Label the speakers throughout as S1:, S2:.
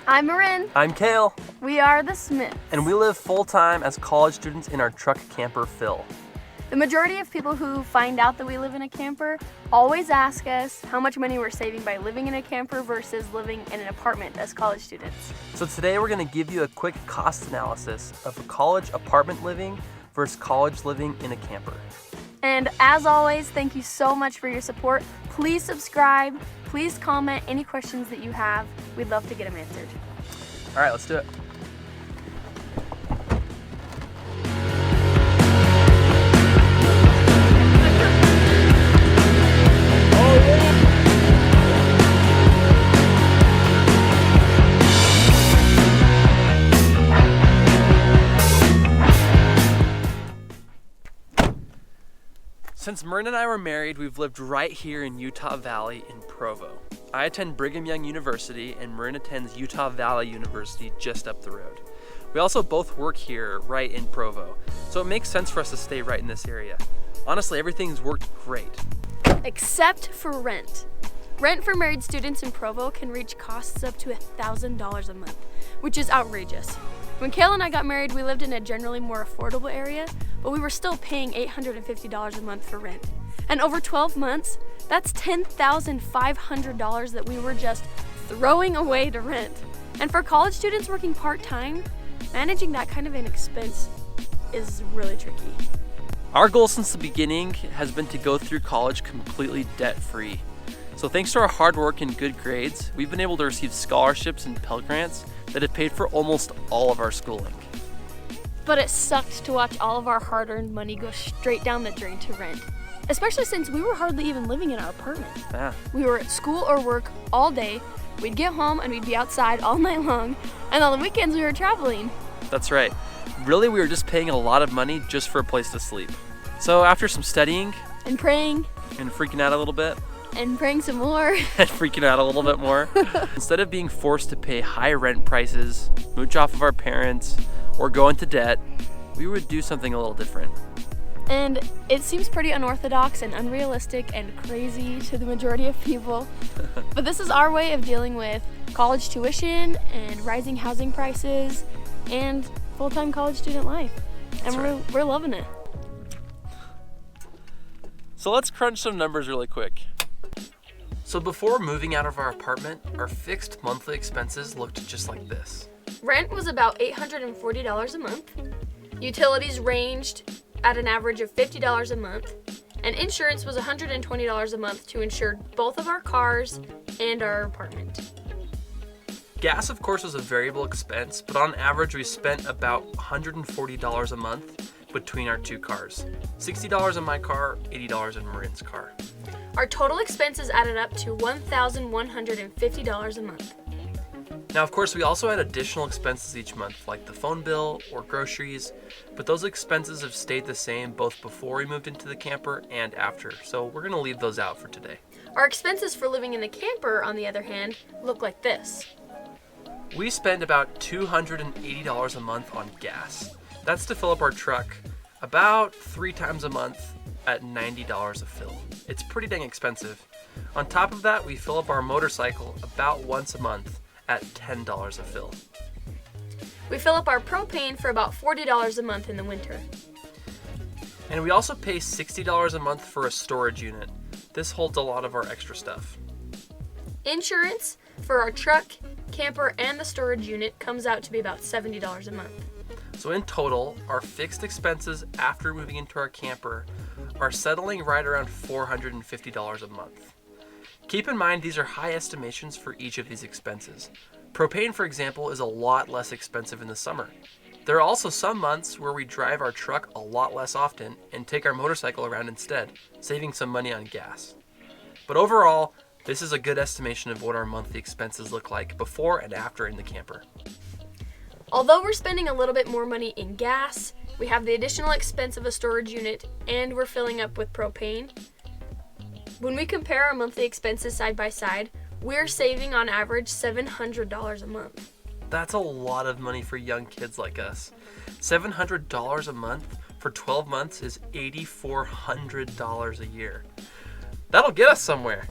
S1: I'm Marin.
S2: I'm Kale.
S1: We are the Smiths.
S2: And we live full-time as college students in our truck camper, Phil.
S1: The majority of people who find out that we live in a camper always ask us how much money we're saving by living in a camper versus living in an apartment as college students.
S2: So today we're going to give you a quick cost analysis of college apartment living versus college living in a camper.
S1: And as always, thank you so much for your support. Please subscribe. Please comment any questions that you have. We'd love to get them answered.
S2: All right, let's do it. Since Marin and I were married, we've lived right here in Utah Valley in Provo. I attend Brigham Young University and Marin attends Utah Valley University just up the road. We also both work here right in Provo, so it makes sense for us to stay right in this area. Honestly, everything's worked great.
S1: Except for rent. Rent for married students in Provo can reach costs up to $1,000 a month, which is outrageous. When Kale and I got married, we lived in a generally more affordable area, but we were still paying $850 a month for rent. And over 12 months, that's $10,500 that we were just throwing away to rent. And for college students working part-time, managing that kind of an expense is really tricky.
S2: Our goal since the beginning has been to go through college completely debt-free. So thanks to our hard work and good grades, we've been able to receive scholarships and Pell Grants that have paid for almost all of our schooling.
S1: But it sucked to watch all of our hard-earned money go straight down the drain to rent, especially since we were hardly even living in our apartment.
S2: Yeah.
S1: We were at school or work all day, we'd get home and we'd be outside all night long, and on the weekends we were traveling.
S2: That's right. Really, we were just paying a lot of money just for a place to sleep. So after some studying
S1: And praying.
S2: and freaking out a little bit,
S1: And praying some more.
S2: and freaking out a little bit more, instead of being forced to pay high rent prices, mooch off of our parents, or go into debt, we would do something a little different.
S1: And it seems pretty unorthodox and unrealistic and crazy to the majority of people. But this is our way of dealing with college tuition and rising housing prices and full-time college student life. And we're loving it.
S2: So let's crunch some numbers really quick. So before moving out of our apartment, our fixed monthly expenses looked just like this.
S1: Rent was about $840 a month. Utilities ranged at an average of $50 a month. And insurance was $120 a month to insure both of our cars and our apartment.
S2: Gas, of course, was a variable expense, but on average we spent about $140 a month between our two cars. $60 in my car, $80 in Marin's car.
S1: Our total expenses added up to $1,150 a month.
S2: Now, of course, we also had additional expenses each month, like the phone bill or groceries, but those expenses have stayed the same both before we moved into the camper and after, so we're going to leave those out for today.
S1: Our expenses for living in the camper, on the other hand, look like this.
S2: We spend about $280 a month on gas. That's to fill up our truck about 3 times a month at $90 a fill. It's pretty dang expensive. On top of that, we fill up our motorcycle about once a month at $10 a fill.
S1: We fill up our propane for about $40 a month in the winter.
S2: And we also pay $60 a month for a storage unit. This holds a lot of our extra stuff.
S1: Insurance for our truck, camper, and the storage unit comes out to be about $70 a month.
S2: So in total, our fixed expenses after moving into our camper are settling right around $450 a month. Keep in mind these are high estimations for each of these expenses. Propane, for example, is a lot less expensive in the summer. There are also some months where we drive our truck a lot less often and take our motorcycle around instead, saving some money on gas. But overall, this is a good estimation of what our monthly expenses look like before and after in the camper.
S1: Although we're spending a little bit more money in gas, we have the additional expense of a storage unit, and we're filling up with propane. When we compare our monthly expenses side by side, we're saving on average $700 a month.
S2: That's a lot of money for young kids like us. $700 a month for 12 months is $8,400 a year. That'll get us somewhere.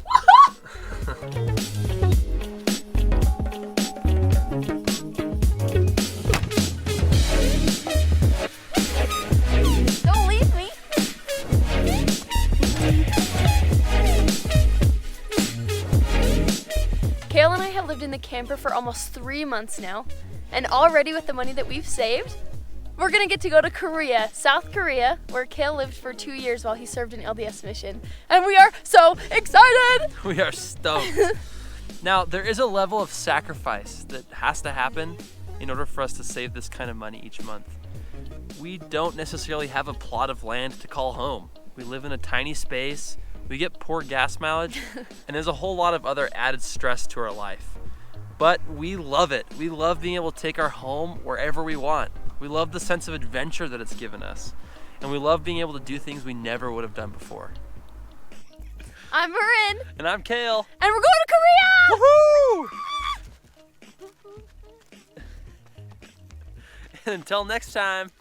S1: camper for almost 3 months now. And already with the money that we've saved, we're gonna get to go to Korea, South Korea, where Kale lived for 2 years while he served an LDS mission. And we are so excited!
S2: We are stoked. Now, there is a level of sacrifice that has to happen in order for us to save this kind of money each month. We don't necessarily have a plot of land to call home. We live in a tiny space, we get poor gas mileage, and there's a whole lot of other added stress to our life. But we love it. We love being able to take our home wherever we want. We love the sense of adventure that it's given us. And we love being able to do things we never would have done before.
S1: I'm Marin.
S2: And I'm Kale.
S1: And we're going to Korea!
S2: Woohoo! And until next time.